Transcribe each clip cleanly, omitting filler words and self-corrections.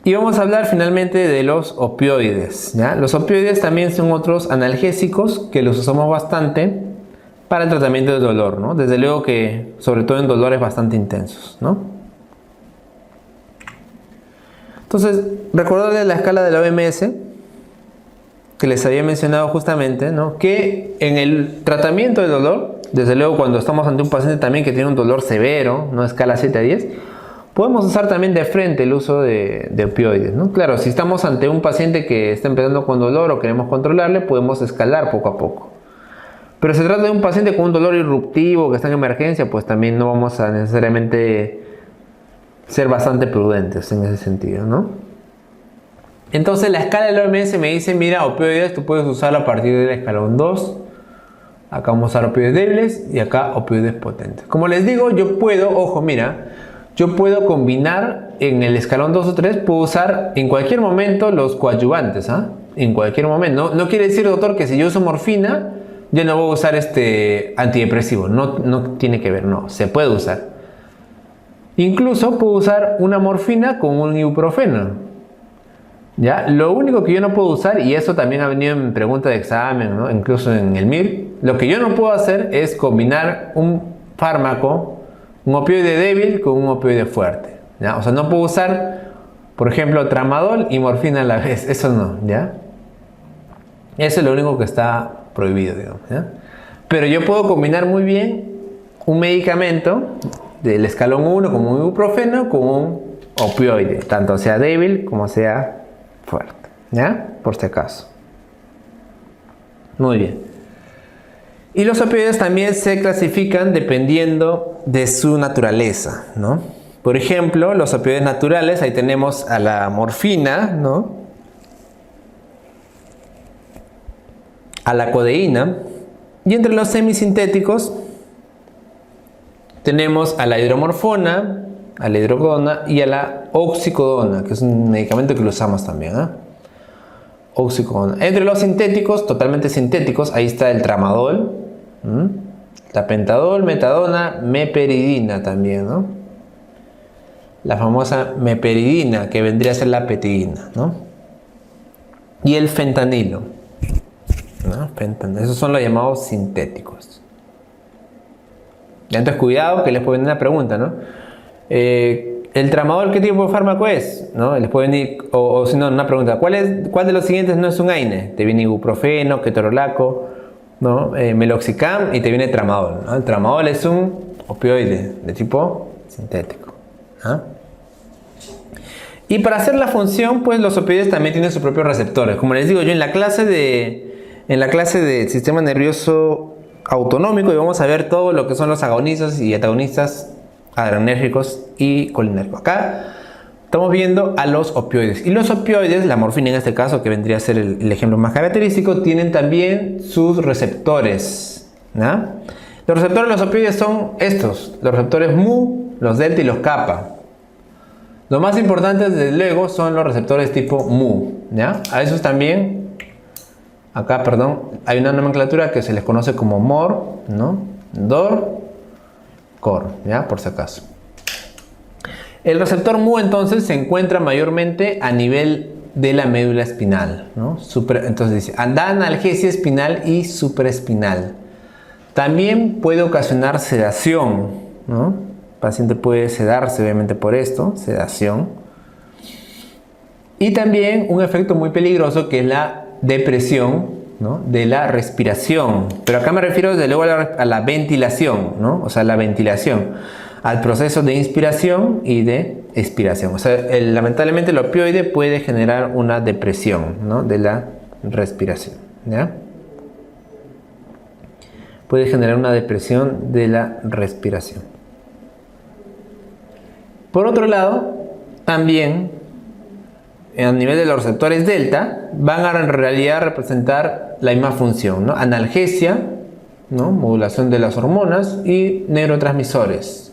Y vamos a hablar finalmente de los opioides, ¿ya? Los opioides también son otros analgésicos que los usamos bastante para el tratamiento del dolor, ¿no? Desde luego que, sobre todo en dolores bastante intensos, ¿no? Entonces, recordarles la escala de la OMS que les había mencionado justamente, ¿no? Que en el tratamiento del dolor, desde luego cuando estamos ante un paciente también que tiene un dolor severo, ¿no? Escala 7 a 10, podemos usar también de frente el uso de opioides, ¿no? Claro, si estamos ante un paciente que está empezando con dolor o queremos controlarle, podemos escalar poco a poco. Pero si se trata de un paciente con un dolor irruptivo que está en emergencia, pues también no vamos a necesariamente ser bastante prudentes en ese sentido, ¿no? Entonces la escala de la OMS me dice, mira, opioides tú puedes usarlo a partir del escalón 2. Acá vamos a usar opioides débiles y acá opioides potentes. Como les digo, yo puedo, ojo, mira, yo puedo combinar en el escalón 2 o 3, puedo usar en cualquier momento los coadyuvantes, ¿ah? En cualquier momento. No quiere decir, doctor, que si yo uso morfina, yo no voy a usar antidepresivo. No tiene que ver, no, se puede usar. Incluso puedo usar una morfina con un ibuprofeno, ¿ya? Lo único que yo no puedo usar, y eso también ha venido en pregunta de examen, ¿no? Incluso en el MIR, lo que yo no puedo hacer es combinar un fármaco, un opioide débil con un opioide fuerte, ¿ya? O sea, no puedo usar, por ejemplo, tramadol y morfina a la vez. Eso no, ¿ya? Eso es lo único que está prohibido, digamos, ¿ya? Pero yo puedo combinar muy bien un medicamento del escalón 1 como un ibuprofeno con un opioide, tanto sea débil como sea fuerte, ¿ya? Por si acaso. Muy bien. Y los opioides también se clasifican dependiendo de su naturaleza, ¿no? Por ejemplo, los opioides naturales, ahí tenemos a la morfina, ¿no? A la codeína. Y entre los semisintéticos tenemos a la hidromorfona, a la hidrocodona y a la oxicodona, que es un medicamento que lo usamos también, ¿eh? Oxicodona. Entre los sintéticos, totalmente sintéticos, ahí está el tramadol, tapentadol, metadona, meperidina también, ¿no? La famosa meperidina, que vendría a ser la petidina, ¿no? Y el fentanilo, ¿no? Esos son los llamados sintéticos. Y entonces cuidado que les puede venir una pregunta, ¿no? ¿El tramadol qué tipo de fármaco es? ¿No? Les puede venir, o si no, una pregunta, ¿cuál de los siguientes no es un AINE? Te viene ibuprofeno, ketorolaco, ¿no? Meloxicam y te viene tramadol, ¿no? El tramadol es un opioide de tipo sintético, ¿ah? Y para hacer la función, pues los opioides también tienen sus propios receptores. Como les digo yo, en la clase de sistema nervioso autonómico, y vamos a ver todo lo que son los agonistas y antagonistas adrenérgicos y colinérgicos. Acá estamos viendo a los opioides. Y los opioides, la morfina en este caso, que vendría a ser el ejemplo más característico, tienen también sus receptores, ¿no? Los receptores de los opioides son estos, los receptores mu, los delta y los kappa. Los más importantes, desde luego, son los receptores tipo mu, ¿ya? A esos también, acá, perdón, hay una nomenclatura que se les conoce como MOR, ¿no? DOR, COR, ¿ya? Por si acaso. El receptor mu entonces se encuentra mayormente a nivel de la médula espinal, ¿no? Entonces dice, da analgesia espinal y supraespinal. También puede ocasionar sedación, ¿no? El paciente puede sedarse obviamente por esto, sedación. Y también un efecto muy peligroso que es la depresión, ¿no? De la respiración. Pero acá me refiero desde luego a la ventilación, ¿no? O sea, la ventilación, al proceso de inspiración y de expiración. O sea, lamentablemente el opioide puede generar una depresión, ¿no? De la respiración, ¿ya? Puede generar una depresión de la respiración. Por otro lado, también a nivel de los receptores delta van a en realidad representar la misma función, ¿no? Analgesia, ¿no? Modulación de las hormonas y neurotransmisores.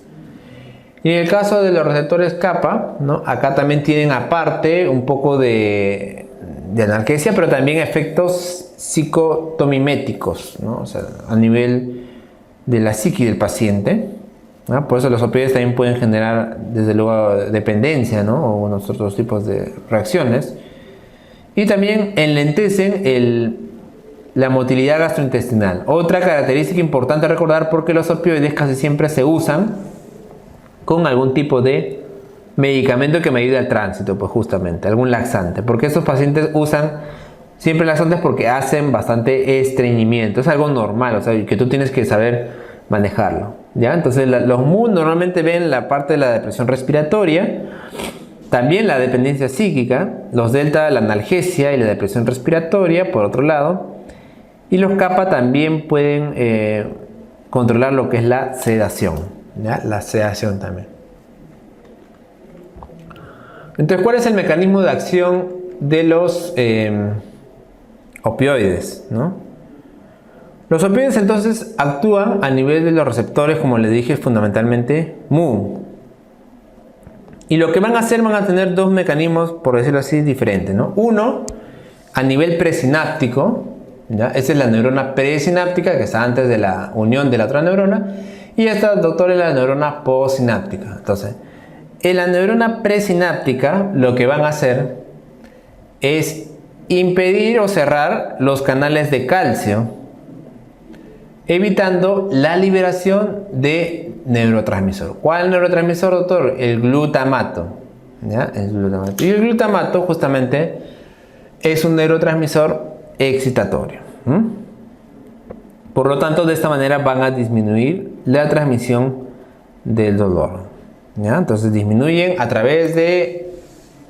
Y en el caso de los receptores kappa, ¿no? Acá también tienen aparte un poco de analgesia, pero también efectos psicotomiméticos, ¿no? O sea, a nivel de la psique del paciente. ¿no? Por eso los opioides también pueden generar, desde luego, dependencia, ¿no? O unos otros tipos de reacciones. Y también enlentecen la motilidad gastrointestinal. Otra característica importante a recordar, porque los opioides casi siempre se usan con algún tipo de medicamento que me ayude al tránsito, pues justamente, algún laxante. Porque estos pacientes usan siempre laxantes porque hacen bastante estreñimiento. Es algo normal, o sea, que tú tienes que saber manejarlo, ¿ya? Entonces los MUD normalmente ven la parte de la depresión respiratoria, también la dependencia psíquica, los delta, la analgesia y la depresión respiratoria, por otro lado, y los kappa también pueden controlar lo que es la sedación, ¿ya? La sedación también. Entonces, ¿cuál es el mecanismo de acción de los opioides, ¿no? Los opioides entonces actúan a nivel de los receptores, como les dije, fundamentalmente MU. Y lo que van a hacer, van a tener dos mecanismos, por decirlo así, diferentes, ¿no? Uno, a nivel presináptico, ¿ya? Esa es la neurona presináptica que está antes de la unión de la otra neurona. Y esta, doctor, es la neurona postsináptica. Entonces, en la neurona presináptica, lo que van a hacer es impedir o cerrar los canales de calcio, evitando la liberación de neurotransmisor. ¿Cuál neurotransmisor, doctor? El glutamato, ¿ya? El glutamato. Y el glutamato justamente es un neurotransmisor excitatorio. Por lo tanto, de esta manera van a disminuir la transmisión del dolor, ¿ya? Entonces disminuyen a través de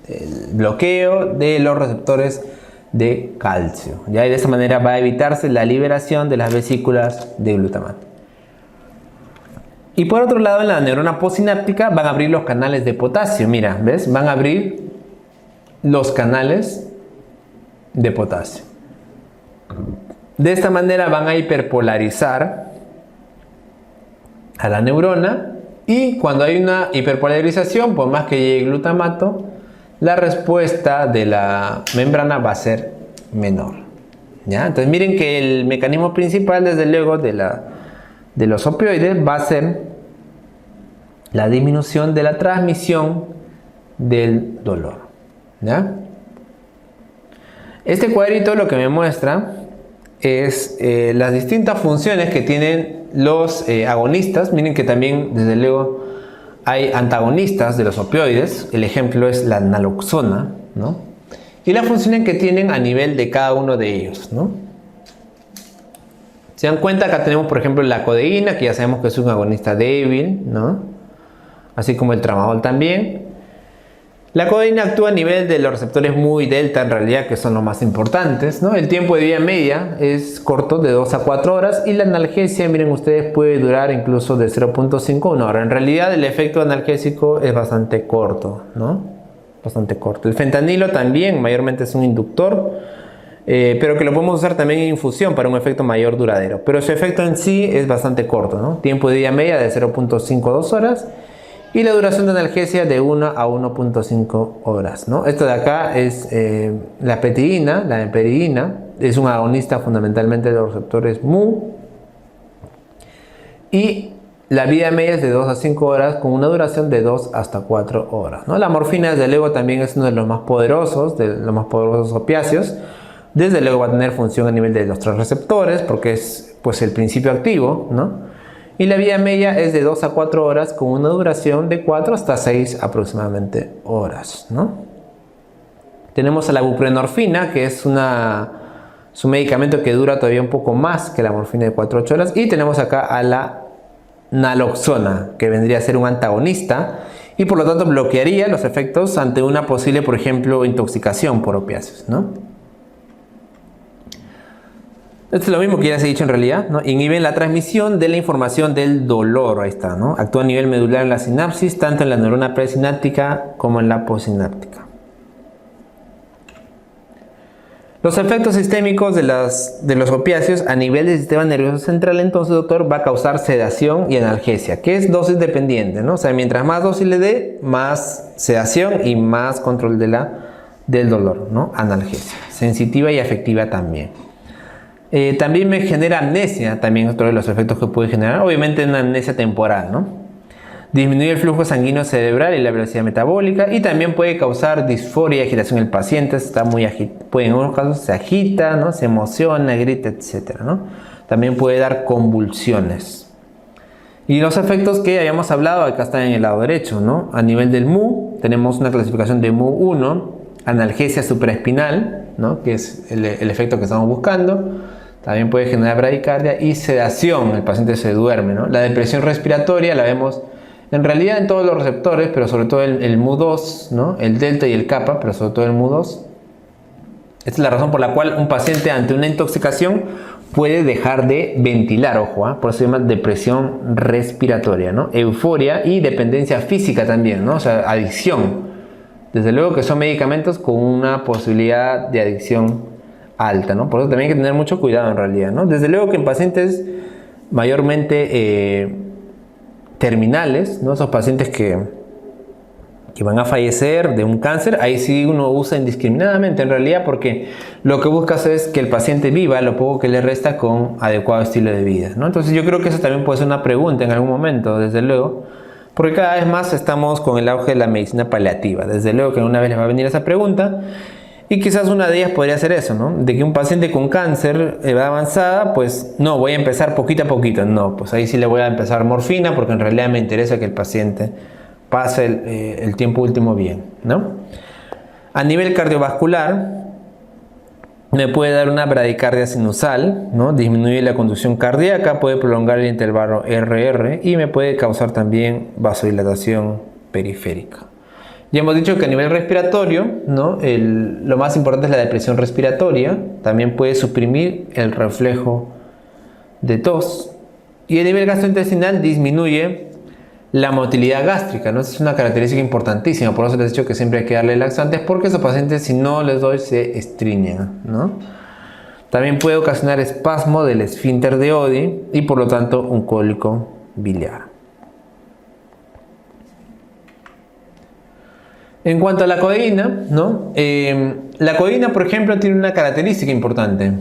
el bloqueo de los receptores de calcio, ¿ya? Y de esta manera va a evitarse la liberación de las vesículas de glutamato. Y por otro lado, en la neurona postsináptica van a abrir los canales de potasio. Mira, ¿ves? Van a abrir los canales de potasio. De esta manera van a hiperpolarizar a la neurona, y cuando hay una hiperpolarización, por más que llegue glutamato, la respuesta de la membrana va a ser menor, ¿ya? Entonces miren que el mecanismo principal, desde luego, de los opioides va a ser la disminución de la transmisión del dolor, ¿ya? Este cuadrito lo que me muestra es las distintas funciones que tienen los agonistas. Miren que también, desde luego, hay antagonistas de los opioides. El ejemplo es la naloxona, ¿no? Y las funciones que tienen a nivel de cada uno de ellos, ¿no? Se dan cuenta, acá tenemos, por ejemplo, la codeína, que ya sabemos que es un agonista débil, ¿no? Así como el tramadol también. La codeína actúa a nivel de los receptores muy delta, en realidad, que son los más importantes, ¿no? El tiempo de vida media es corto, de 2 a 4 horas, y la analgesia, miren ustedes, puede durar incluso de 0.5 a 1 hora. En realidad, el efecto analgésico es bastante corto, ¿no? Bastante corto. El fentanilo también mayormente es un inductor, pero que lo podemos usar también en infusión para un efecto mayor duradero. Pero su efecto en sí es bastante corto, ¿no? Tiempo de vida media de 0.5 a 2 horas. Y la duración de analgesia de 1 a 1.5 horas, ¿no? Esto de acá es la petidina, la heperidina, es un agonista fundamentalmente de los receptores MU. Y la vida media es de 2 a 5 horas con una duración de 2 hasta 4 horas, ¿no? La morfina, desde luego, también es uno de los más poderosos opiáceos. Desde luego va a tener función a nivel de los tres receptores porque es, pues, el principio activo, ¿no? Y la vida media es de 2 a 4 horas con una duración de 4 hasta 6 aproximadamente horas, ¿no? Tenemos a la buprenorfina, que es un medicamento que dura todavía un poco más que la morfina de 4 a 8 horas. Y tenemos acá a la naloxona, que vendría a ser un antagonista y por lo tanto bloquearía los efectos ante una posible, por ejemplo, intoxicación por opiáceos, ¿no? Esto es lo mismo que ya se ha dicho en realidad, ¿no? Inhiben la transmisión de la información del dolor, ahí está, ¿no? Actúa a nivel medular en la sinapsis, tanto en la neurona presináptica como en la postsináptica. Los efectos sistémicos de los opiáceos a nivel del sistema nervioso central, entonces, doctor, va a causar sedación y analgesia, que es dosis dependiente, ¿no? O sea, mientras más dosis le dé, más sedación y más control del dolor, ¿no? Analgesia, sensitiva y afectiva también. También me genera amnesia, también otro de los efectos que puede generar, obviamente una amnesia temporal, ¿no? Disminuye el flujo sanguíneo cerebral y la velocidad metabólica, y también puede causar disforia y agitación en el paciente. Está muy puede, en algunos casos se agita, ¿no? Se emociona, grita, etc., ¿no? También puede dar convulsiones. Y los efectos que habíamos hablado acá están en el lado derecho, ¿no? A nivel del MU tenemos una clasificación de MU1, analgesia supraespinal, ¿no? Que es el efecto que estamos buscando. También puede generar bradicardia y sedación, el paciente se duerme, ¿no? La depresión respiratoria la vemos en realidad en todos los receptores, pero sobre todo el MU2, ¿no? El delta y el kappa, pero sobre todo el MU2. Esta es la razón por la cual un paciente ante una intoxicación puede dejar de ventilar, ojo, por eso se llama depresión respiratoria, ¿no? Euforia y dependencia física también, ¿no? O sea, adicción. Desde luego que son medicamentos con una posibilidad de adicción alta, ¿no? Por eso también hay que tener mucho cuidado en realidad, ¿no? Desde luego que en pacientes mayormente terminales, ¿no? Esos pacientes que van a fallecer de un cáncer, ahí sí uno usa indiscriminadamente en realidad, porque lo que buscas es que el paciente viva lo poco que le resta con adecuado estilo de vida, ¿no? Entonces yo creo que eso también puede ser una pregunta en algún momento, desde luego, porque cada vez más estamos con el auge de la medicina paliativa. Desde luego que una vez les va a venir esa pregunta, y quizás una de ellas podría ser eso, ¿no? De que un paciente con cáncer edad avanzada, pues no, voy a empezar poquito a poquito. No, pues ahí sí le voy a empezar morfina, porque en realidad me interesa que el paciente pase el tiempo último bien, ¿no? A nivel cardiovascular, me puede dar una bradicardia sinusal, ¿no? Disminuye la conducción cardíaca, puede prolongar el intervalo RR y me puede causar también vasodilatación periférica. Ya hemos dicho que a nivel respiratorio, ¿no? Lo más importante es la depresión respiratoria. También puede suprimir el reflejo de tos. Y a nivel gastrointestinal disminuye la motilidad gástrica, ¿no? Esa es una característica importantísima. Por eso les he dicho que siempre hay que darle laxantes, porque esos pacientes, si no les doy, se estriñen, ¿no? También puede ocasionar espasmo del esfínter de Oddi y por lo tanto un cólico biliar. En cuanto a la codeína, ¿no? La codeína, por ejemplo, tiene una característica importante,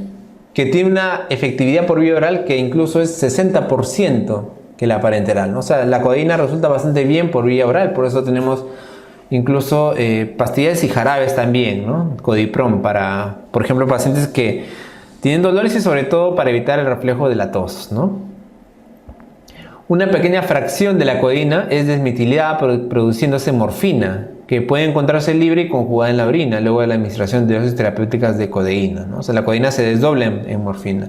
que tiene una efectividad por vía oral que incluso es 60% que la parenteral, ¿no? O sea, la codeína resulta bastante bien por vía oral, por eso tenemos incluso pastillas y jarabes también, ¿no? Codiprom para, por ejemplo, pacientes que tienen dolores y sobre todo para evitar el reflejo de la tos, ¿no? Una pequeña fracción de la codeína es desmetilada produciéndose morfina, que puede encontrarse libre y conjugada en la orina luego de la administración de dosis terapéuticas de codeína, ¿no? O sea, la codeína se desdobla en morfina.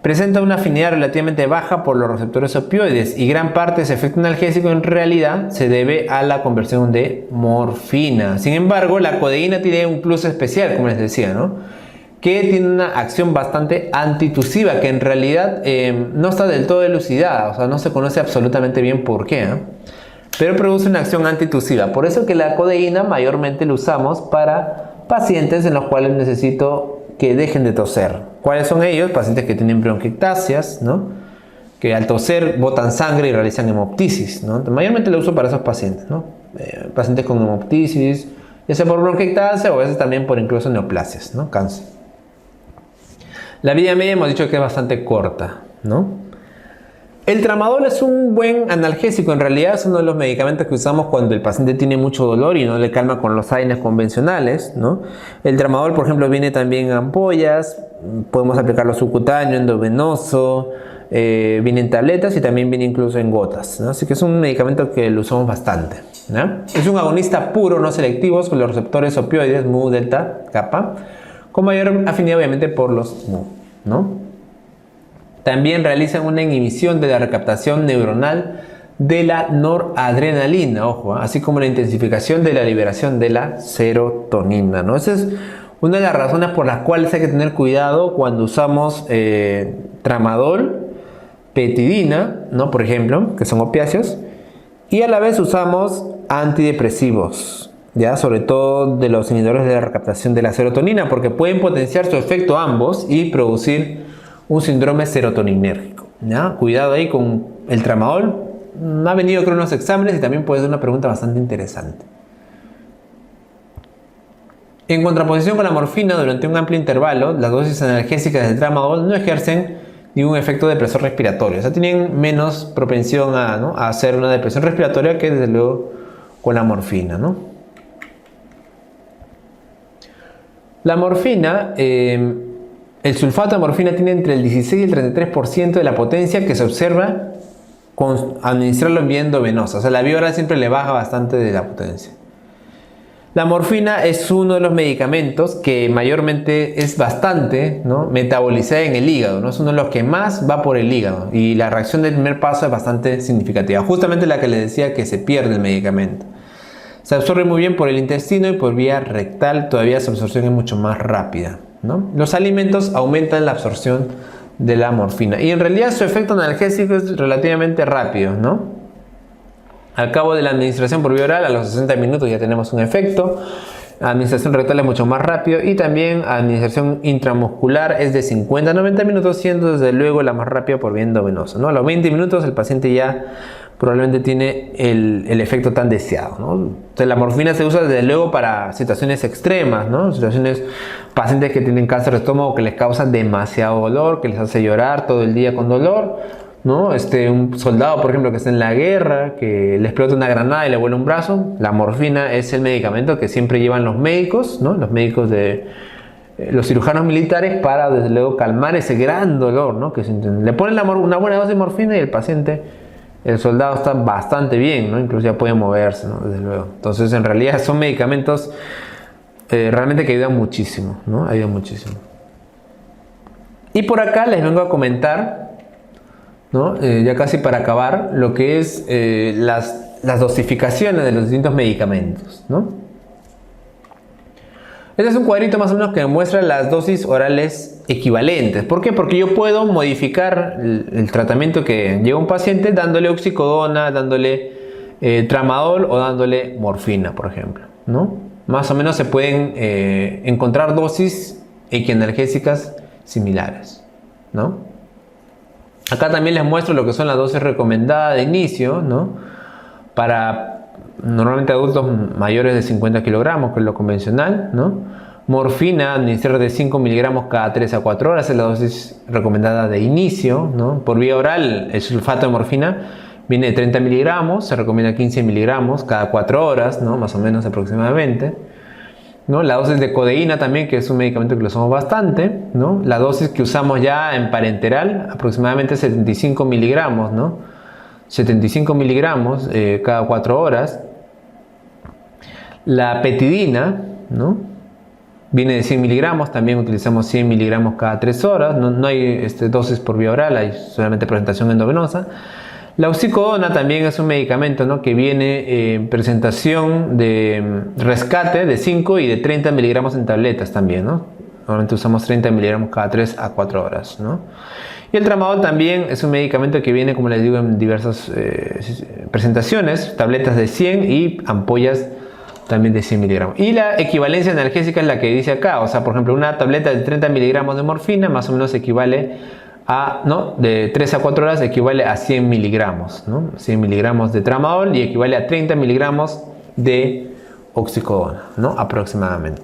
Presenta una afinidad relativamente baja por los receptores opioides y gran parte de ese efecto analgésico en realidad se debe a la conversión de morfina. Sin embargo, la codeína tiene un plus especial, como les decía, ¿no? Que tiene una acción bastante antitusiva, que en realidad no está del todo elucidada, o sea, no se conoce absolutamente bien por qué, ¿eh? Pero produce una acción antitusiva. Por eso que la codeína mayormente la usamos para pacientes en los cuales necesito que dejen de toser. ¿Cuáles son ellos? Pacientes que tienen bronquiectasias, ¿no? Que al toser botan sangre y realizan hemoptisis, ¿no? Mayormente lo uso para esos pacientes, ¿no? Pacientes con hemoptisis, ya sea por bronquiectasia o a veces también por incluso neoplasias, ¿no? Cáncer. La vida media hemos dicho que es bastante corta, ¿no? El tramadol es un buen analgésico, en realidad es uno de los medicamentos que usamos cuando el paciente tiene mucho dolor y no le calma con los AINES convencionales, ¿no? El tramadol, por ejemplo, viene también en ampollas, podemos aplicarlo subcutáneo, endovenoso, viene en tabletas y también viene incluso en gotas, ¿no? Así que es un medicamento que lo usamos bastante, ¿no? Es un agonista puro, no selectivo, con los receptores opioides, mu, delta, kappa, con mayor afinidad obviamente por los mu, ¿no? También realizan una inhibición de la recaptación neuronal de la noradrenalina, ojo, así como la intensificación de la liberación de la serotonina, ¿no? Esa es una de las razones por las cuales hay que tener cuidado cuando usamos tramadol, petidina, ¿no? Por ejemplo, que son opiáceos, y a la vez usamos antidepresivos, ya, sobre todo de los inhibidores de la recaptación de la serotonina, porque pueden potenciar su efecto ambos y producir un síndrome serotoninérgico, ¿ya? Cuidado ahí con el tramadol. Ha venido con unos exámenes y también puede ser una pregunta bastante interesante. En contraposición con la morfina, durante un amplio intervalo, las dosis analgésicas del tramadol no ejercen ningún efecto depresor respiratorio. O sea, tienen menos propensión a, ¿no?, a hacer una depresión respiratoria que desde luego con la morfina, ¿no? La morfina, el sulfato de morfina tiene entre el 16 y el 33% de la potencia que se observa con administrarlo en vía endovenosa. O sea, la vía oral siempre le baja bastante de la potencia. La morfina es uno de los medicamentos que mayormente es bastante, ¿no?, metabolizada en el hígado, ¿no? Es uno de los que más va por el hígado y la reacción del primer paso es bastante significativa. Justamente la que les decía que se pierde el medicamento. Se absorbe muy bien por el intestino y por vía rectal todavía su absorción es mucho más rápida, ¿no? Los alimentos aumentan la absorción de la morfina y en realidad su efecto analgésico es relativamente rápido, ¿no? Al cabo de la administración por vía oral, a los 60 minutos ya tenemos un efecto. La administración rectal es mucho más rápido y también la administración intramuscular es de 50 a 90 minutos, siendo desde luego la más rápida por vía endovenosa, ¿no? A los 20 minutos el paciente ya probablemente tiene el efecto tan deseado, ¿no? Entonces, la morfina se usa desde luego para situaciones extremas, ¿no? Situaciones, pacientes que tienen cáncer de estómago que les causa demasiado dolor, que les hace llorar todo el día con dolor, ¿no? Un soldado, por ejemplo, que está en la guerra, que le explota una granada y le vuela un brazo. La morfina es el medicamento que siempre llevan los médicos, ¿no? Los médicos de los cirujanos militares para desde luego calmar ese gran dolor, ¿no?, que le ponen una buena dosis de morfina y el paciente, el soldado, está bastante bien, ¿no? Incluso ya puede moverse, ¿no?, desde luego. Entonces, en realidad son medicamentos realmente que ayudan muchísimo, ¿no? Ayudan muchísimo. Y por acá les vengo a comentar, ¿no?, ya casi para acabar, lo que es las dosificaciones de los distintos medicamentos, ¿no? Este es un cuadrito más o menos que muestra las dosis orales equivalentes. ¿Por qué? Porque yo puedo modificar el tratamiento que lleva un paciente dándole oxicodona, dándole tramadol o dándole morfina, por ejemplo, ¿no? Más o menos se pueden encontrar dosis equianalgésicas similares, ¿no? Acá también les muestro lo que son las dosis recomendadas de inicio, ¿no?, para normalmente adultos mayores de 50 kilogramos, que es lo convencional, ¿no? Morfina, administrar de 5 miligramos cada 3 a 4 horas, es la dosis recomendada de inicio, ¿no? Por vía oral, el sulfato de morfina viene de 30 miligramos, se recomienda 15 miligramos cada 4 horas, ¿no?, más o menos aproximadamente, ¿no? La dosis de codeína también, que es un medicamento que lo usamos bastante, ¿no? La dosis que usamos ya en parenteral, aproximadamente 75 miligramos, ¿no? 75 miligramos cada 4 horas. La petidina, ¿no?, viene de 100 miligramos, también utilizamos 100 miligramos cada 3 horas, no hay dosis por vía oral, hay solamente presentación endovenosa. La oxicodona también es un medicamento, ¿no?, que viene en presentación de rescate de 5 y de 30 miligramos en tabletas también, ¿no? Normalmente usamos 30 miligramos cada 3 a 4 horas, ¿no? Y el tramadol también es un medicamento que viene, como les digo, en diversas presentaciones, tabletas de 100 y ampollas también de 100 miligramos. Y la equivalencia analgésica es la que dice acá, o sea, por ejemplo, una tableta de 30 miligramos de morfina más o menos equivale a, ¿no?, de 3 a 4 horas equivale a 100 miligramos, ¿no? 100 miligramos de tramadol y equivale a 30 miligramos de oxicodona, ¿no?, aproximadamente.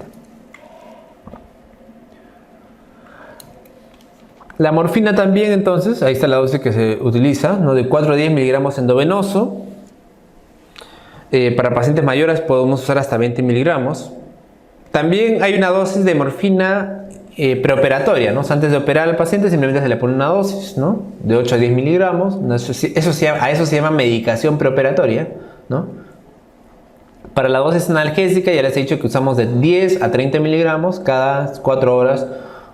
La morfina también, entonces, ahí está la dosis que se utiliza, ¿no?, de 4 a 10 miligramos endovenoso. Para pacientes mayores podemos usar hasta 20 miligramos. También hay una dosis de morfina preoperatoria, ¿no? O sea, antes de operar al paciente simplemente se le pone una dosis, ¿no?, de 8 a 10 miligramos. A eso se llama medicación preoperatoria, ¿no? Para la dosis analgésica ya les he dicho que usamos de 10 a 30 miligramos cada 4 horas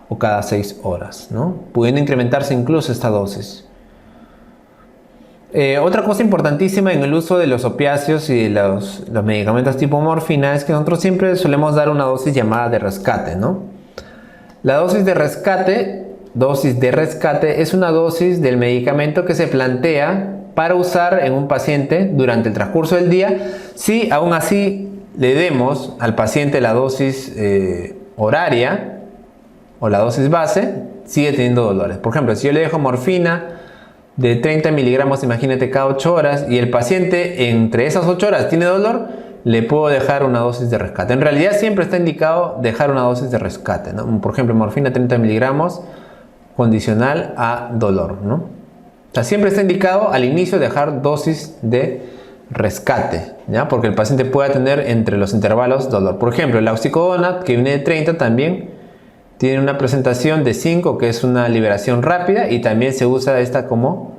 o cada 6 horas, ¿no?, pudiendo incrementarse incluso esta dosis. Otra cosa importantísima en el uso de los opiáceos y de los medicamentos tipo morfina es que nosotros siempre solemos dar una dosis llamada de rescate, ¿no? La dosis de rescate es una dosis del medicamento que se plantea para usar en un paciente durante el transcurso del día si aún así le demos al paciente la dosis horaria o la dosis base, sigue teniendo dolores. Por ejemplo, si yo le dejo morfina de 30 miligramos, imagínate, cada 8 horas y el paciente entre esas 8 horas tiene dolor, le puedo dejar una dosis de rescate. En realidad siempre está indicado dejar una dosis de rescate, ¿no? Por ejemplo, morfina 30 miligramos condicional a dolor, ¿no? O sea, siempre está indicado al inicio dejar dosis de rescate, ¿ya? Porque el paciente puede tener entre los intervalos dolor. Por ejemplo, la oxicodona, que viene de 30, también tiene una presentación de 5, que es una liberación rápida, y también se usa esta como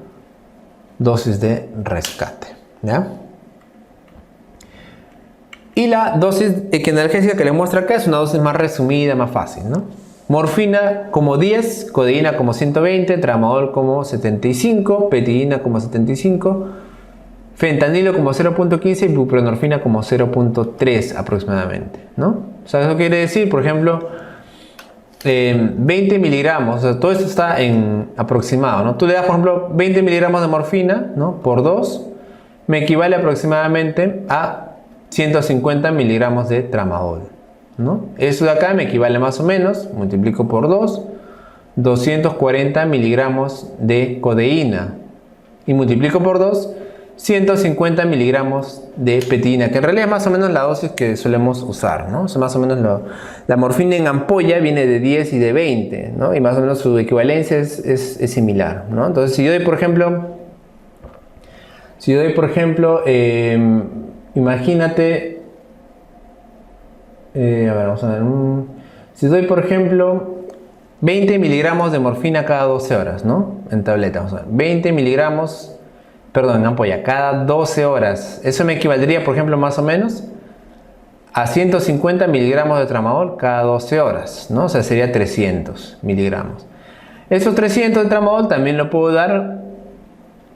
dosis de rescate, ¿ya? Y la dosis equianalgésica que le muestra acá es una dosis más resumida, más fácil, ¿no? Morfina como 10, codeína como 120, tramadol como 75, petidina como 75, fentanilo como 0.15 y buprenorfina como 0.3 aproximadamente, ¿no? O sea, eso quiere decir, por ejemplo, 20 miligramos, o sea, todo esto está en aproximado, ¿no? Tú le das, por ejemplo, 20 miligramos de morfina, ¿no? Por 2, me equivale aproximadamente a 150 miligramos de tramadol, ¿no? Eso de acá me equivale más o menos, multiplico por 2, 240 miligramos de codeína, y multiplico por 2, 150 miligramos de petidina, que en realidad es más o menos la dosis que solemos usar, ¿no? O sea, más o menos la morfina en ampolla viene de 10 y de 20, ¿no? Y más o menos su equivalencia es similar, ¿no? Entonces, si yo doy, por ejemplo, imagínate, a ver, vamos a ver, si doy, por ejemplo, 20 miligramos de morfina cada 12 horas, ¿no? En tableta, vamos a ver, 20 miligramos, perdón, en ampolla, cada 12 horas. Eso me equivaldría, por ejemplo, más o menos a 150 miligramos de tramadol cada 12 horas, ¿no? O sea, sería 300 miligramos. Esos 300 de tramadol también lo puedo dar,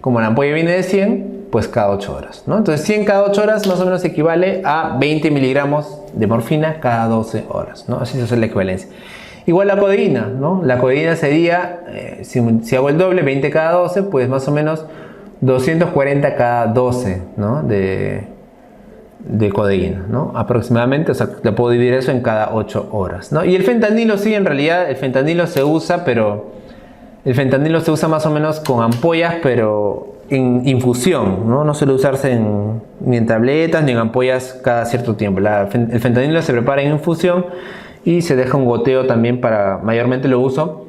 como la ampolla viene de 100, pues cada 8 horas, ¿no? Entonces 100 cada 8 horas más o menos equivale a 20 miligramos de morfina cada 12 horas, ¿no? Así es la equivalencia. Igual la codeína, ¿no? La codeína sería, si hago el doble, 20 cada 12, pues más o menos 240 cada 12, ¿no? de codeína, ¿no? Aproximadamente, o sea, le puedo dividir eso en cada 8 horas, ¿no? Y el fentanilo, sí, en realidad el fentanilo se usa, pero el fentanilo se usa más o menos con ampollas, pero en infusión, ¿no? No suele usarse ni en tabletas ni en ampollas cada cierto tiempo. El fentanilo se prepara en infusión y se deja un goteo también mayormente lo uso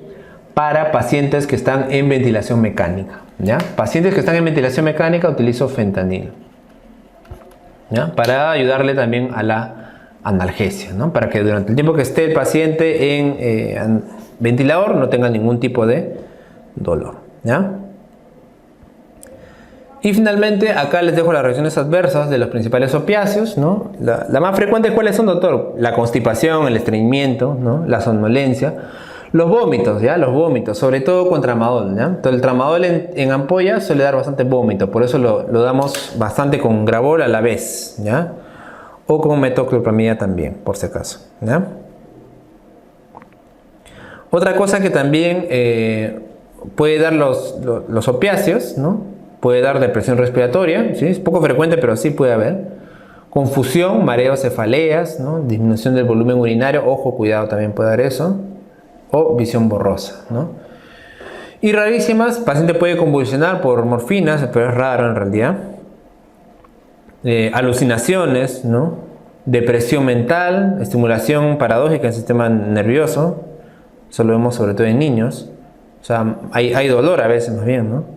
para pacientes que están en ventilación mecánica, ¿ya? Pacientes que están en ventilación mecánica utilizo fentanilo, ¿ya? Para ayudarle también a la analgesia, ¿no? Para que durante el tiempo que esté el paciente en ventilador no tenga ningún tipo de dolor, ¿ya? Y finalmente acá les dejo las reacciones adversas de los principales opiáceos, ¿no? La más frecuente, ¿cuáles son, doctor? La constipación, el estreñimiento, ¿no? La somnolencia, los vómitos, ¿ya? Los vómitos, sobre todo con tramadol, ¿ya? Entonces el tramadol en ampolla suele dar bastante vómito, por eso lo damos bastante con Gravol a la vez, ¿ya? O con metoclopramida también, por si acaso, ¿ya? Otra cosa que también puede dar los opiáceos, ¿no? Puede dar depresión respiratoria, ¿sí? Es poco frecuente, pero sí puede haber. Confusión, mareos, cefaleas, ¿no? Disminución del volumen urinario, ojo, cuidado, también puede dar eso. O visión borrosa, ¿no? Y rarísimas, el paciente puede convulsionar por morfinas, pero es raro en realidad. Alucinaciones, ¿no? Depresión mental, estimulación paradójica en el sistema nervioso. Eso lo vemos sobre todo en niños. O sea, hay dolor a veces más bien, ¿no?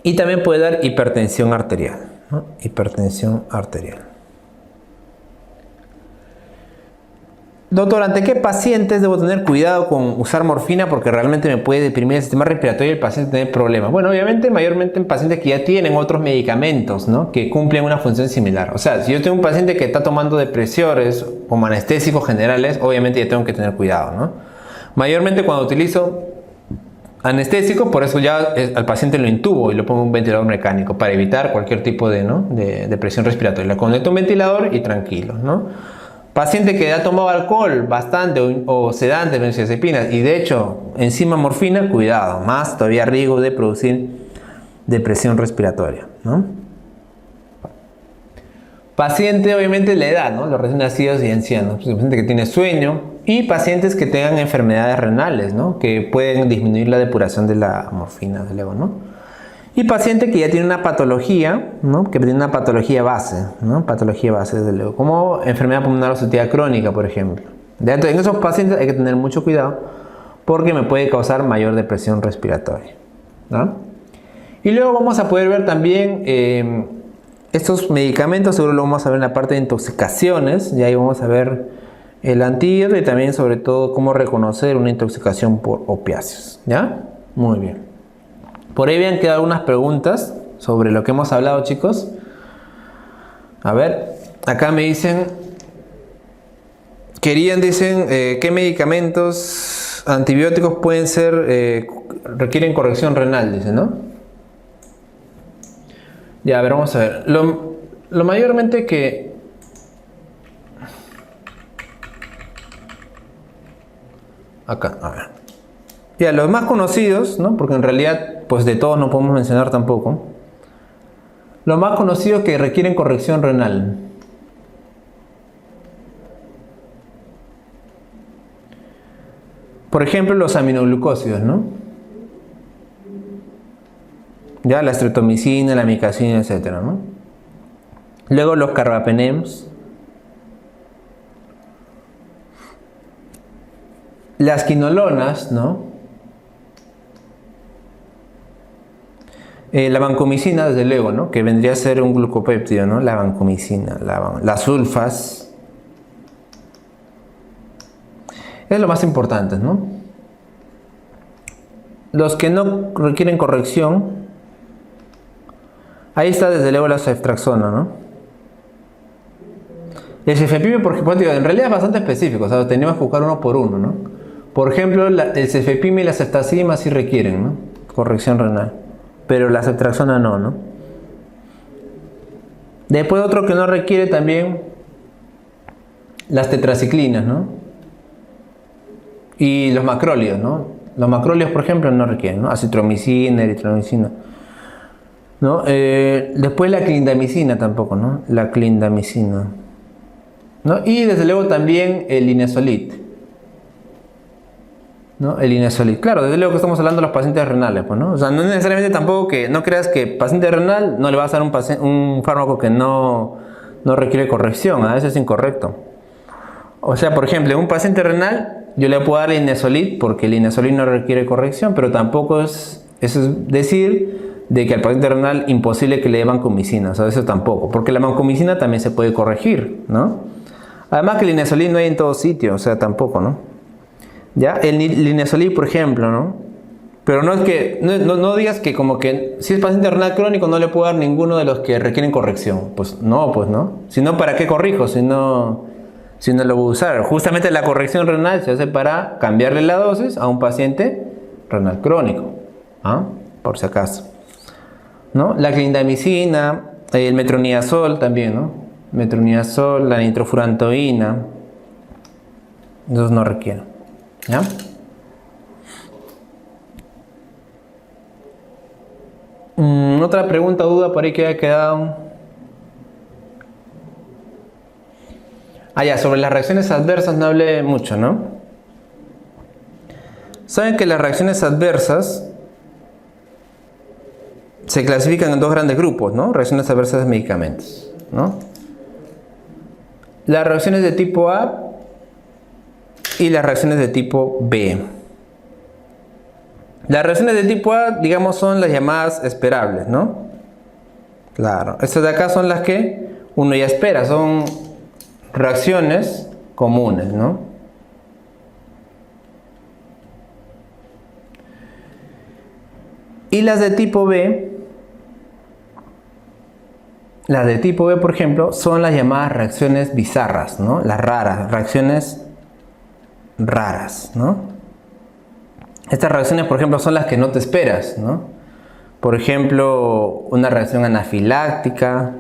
Y también puede dar hipertensión arterial, ¿no? Hipertensión arterial. Doctor, ¿ante qué pacientes debo tener cuidado con usar morfina? Porque realmente me puede deprimir el sistema respiratorio y el paciente tener problemas. Bueno, obviamente, mayormente en pacientes que ya tienen otros medicamentos, ¿no? Que cumplen una función similar. O sea, si yo tengo un paciente que está tomando depresores o anestésicos generales, obviamente ya tengo que tener cuidado, ¿no? Mayormente cuando utilizo anestésico, por eso ya al paciente lo intubo y lo pongo en un ventilador mecánico para evitar cualquier tipo de presión respiratoria. Le conecto un ventilador y tranquilo, ¿no? Paciente que ha tomado alcohol bastante o sedantes, benzodiazepinas y de hecho encima morfina, cuidado, más todavía riesgo de producir depresión respiratoria, ¿no? Paciente, obviamente la edad, ¿no? Los recién nacidos y ancianos, paciente que tiene sueño y pacientes que tengan enfermedades renales, ¿no? Que pueden disminuir la depuración de la morfina, luego, ¿no? Y paciente que ya tiene una patología, ¿no? Que tiene una patología base, ¿no? Patología base, desde luego, como enfermedad pulmonar obstructiva crónica, por ejemplo, Entonces, en esos pacientes hay que tener mucho cuidado porque me puede causar mayor depresión respiratoria, ¿no? Y luego vamos a poder ver también estos medicamentos, seguro lo vamos a ver en la parte de intoxicaciones, y ahí vamos a ver el antídoto y también sobre todo cómo reconocer una intoxicación por opiáceos, ¿ya? Muy bien. Por ahí habían quedado algunas preguntas sobre lo que hemos hablado, chicos. A ver, acá me dicen, dicen, ¿qué medicamentos antibióticos pueden ser, requieren corrección renal? Dicen, ¿no? Ya, a ver, vamos a ver. Lo mayormente que... Acá, a ver. Ya, los más conocidos, ¿no? Porque en realidad, pues de todos no podemos mencionar tampoco. Los más conocidos que requieren corrección renal. Por ejemplo, los aminoglucósidos, ¿no? Ya, la streptomicina, la amicacina, etcétera, ¿no? Luego los carbapenems. Las quinolonas, ¿no? La vancomicina, desde luego, ¿no? Que vendría a ser un glucopéptido, ¿no? La vancomicina, las sulfas. Es lo más importante, ¿no? Los que no requieren corrección, ahí está desde luego la ceftriaxona, ¿no? El cefepime, por ejemplo, en realidad es bastante específico, o sea, tenemos que buscar uno por uno, ¿no? Por ejemplo, el cefepime y la ceftazidima sí requieren, ¿no? Corrección renal, pero la ceftriaxona no, ¿no? Después otro que no requiere también, las tetraciclinas, ¿no? Y los macrólidos, ¿no? Los macrólidos, por ejemplo, no requieren, ¿no? Acitromicina, eritromicina, ¿no? Después la clindamicina tampoco, ¿no? La clindamicina, ¿no? Y desde luego también el linezolid, ¿no? El linezolid. Claro, desde luego que estamos hablando de los pacientes renales, pues, ¿no? O sea, no necesariamente tampoco que no creas que paciente renal no le vas a dar un fármaco que no requiere corrección. A veces es incorrecto. O sea, por ejemplo, en un paciente renal yo le puedo dar linezolid porque el linezolid no requiere corrección, pero tampoco eso es decir de que al paciente renal imposible que le dé vancomicina, o sea, eso tampoco, porque la vancomicina también se puede corregir, ¿no? Además que el linezolid no hay en todo sitio, o sea, tampoco, ¿no? Ya, el linezolid, por ejemplo, ¿no? Pero no es que, no digas que como que si es paciente renal crónico no le puedo dar ninguno de los que requieren corrección, pues no, Si no, ¿para qué corrijo? Si no lo voy a usar. Justamente la corrección renal se hace para cambiarle la dosis a un paciente renal crónico, ¿ah? Por si acaso, ¿no? La clindamicina, el metronidazol también, ¿no? Metronidazol, la nitrofurantoína, esos no requieren, ¿ya? Otra pregunta o duda por ahí que haya quedado. Ya, sobre las reacciones adversas no hablé mucho, ¿no? Saben que las reacciones adversas se clasifican en dos grandes grupos, ¿no? Reacciones adversas de medicamentos, ¿no? Las reacciones de tipo A y las reacciones de tipo B. Las reacciones de tipo A, digamos, son las llamadas esperables, ¿no? Claro, estas de acá son las que uno ya espera, son reacciones comunes, ¿no? Y las de tipo B, por ejemplo, son las llamadas reacciones bizarras, ¿no? Las raras, reacciones raras, ¿no? Estas reacciones, por ejemplo, son las que no te esperas, ¿no? Por ejemplo, una reacción anafiláctica,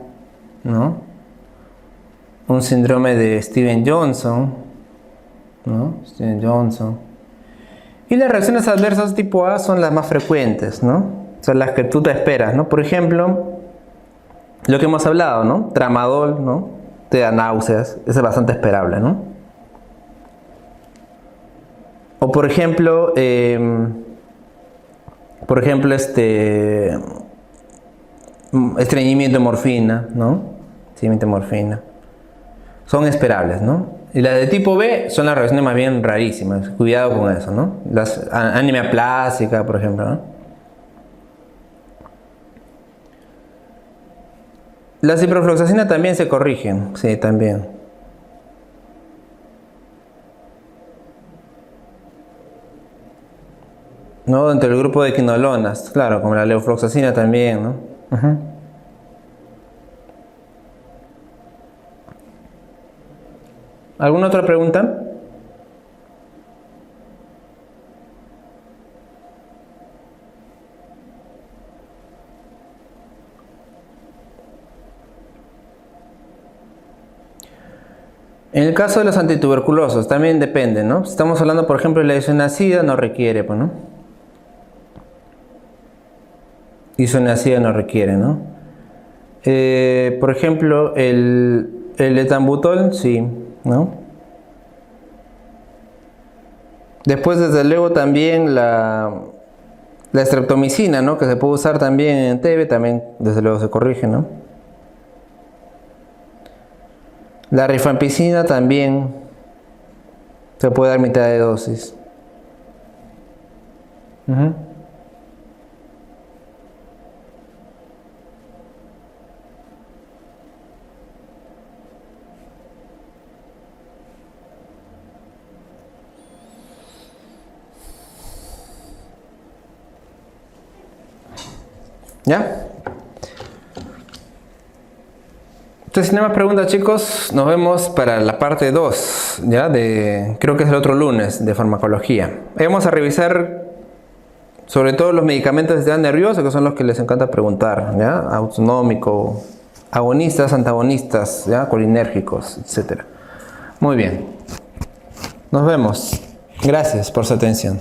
¿no? Un síndrome de Stevens-Johnson, ¿no? Stevens-Johnson. Y las reacciones adversas tipo A son las más frecuentes, ¿no? Son las que tú te esperas, ¿no? Por ejemplo, lo que hemos hablado, ¿no? Tramadol, ¿no? Te da náuseas, eso es bastante esperable, ¿no? O por ejemplo, estreñimiento de morfina, ¿no? Estreñimiento de morfina. Son esperables, ¿no? Y las de tipo B son las reacciones más bien rarísimas. Cuidado con eso, ¿no? Las anemia plástica, por ejemplo, ¿no? La ciprofloxacina también se corrigen, sí, también. ¿No? Dentro del grupo de quinolonas, claro, como la levofloxacina también, ¿no? ¿Alguna otra pregunta? En el caso de los antituberculosos, también depende, ¿no? Si estamos hablando, por ejemplo, de la isoniazida, no requiere, pues, ¿no? Isoniazida no requiere, ¿no? Por ejemplo, el etambutol, sí, ¿no? Después, desde luego, también la streptomicina, ¿no? Que se puede usar también en TB, también, desde luego, se corrige, ¿no? La rifampicina también se puede dar mitad de dosis. ¿Ya? Entonces, si no hay más preguntas, chicos, nos vemos para la parte 2, ¿ya? Creo que es el otro lunes, de farmacología. Vamos a revisar sobre todo los medicamentos de sistema nervioso, que son los que les encanta preguntar, ¿ya? Autonómico, agonistas, antagonistas, ¿ya? Colinérgicos, etc. Muy bien. Nos vemos. Gracias por su atención.